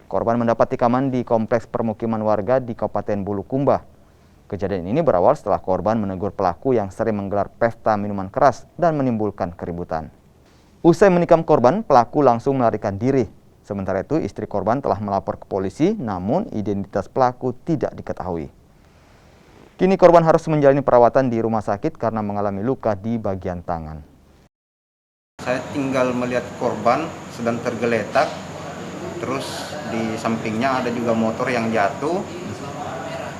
Korban mendapat tikaman di kompleks permukiman warga di Kabupaten Bulukumba. Kejadian ini berawal setelah korban menegur pelaku yang sering menggelar pesta minuman keras dan menimbulkan keributan. Usai menikam korban, pelaku langsung melarikan diri. Sementara itu, istri korban telah melapor ke polisi, namun identitas pelaku tidak diketahui. Kini korban harus menjalani perawatan di rumah sakit karena mengalami luka di bagian tangan. Saya tinggal melihat korban sedang tergeletak, terus di sampingnya ada juga motor yang jatuh.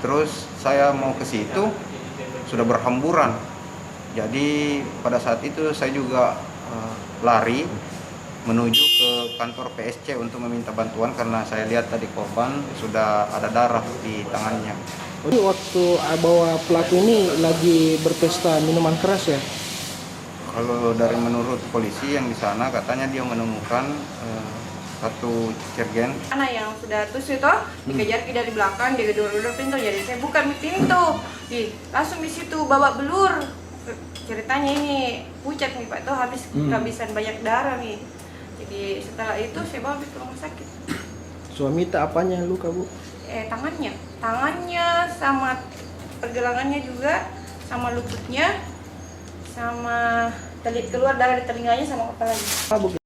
Terus saya mau ke situ, sudah berhamburan. Jadi pada saat itu saya juga lari menuju ke kantor PSC untuk meminta bantuan karena saya lihat tadi korban sudah ada darah di tangannya. Jadi waktu bawa pelaku ini lagi berpesta minuman keras ya? Kalau dari menurut polisi yang di sana katanya dia menemukan satu cirgen. Anak yang sudah tusuk itu dikejar dari belakang, dia gedor-gedor pintu, jadi saya buka pintu, langsung di situ babak belur. Ceritanya ini pucat nih Pak, tuh habis kehabisan banyak darah nih. Jadi setelah itu saya bawa ke rumah sakit. Suami tak apanya luka Bu? Tangannya sama pergelangannya juga, sama lututnya, sama keluar darah di telinganya sama kepalanya.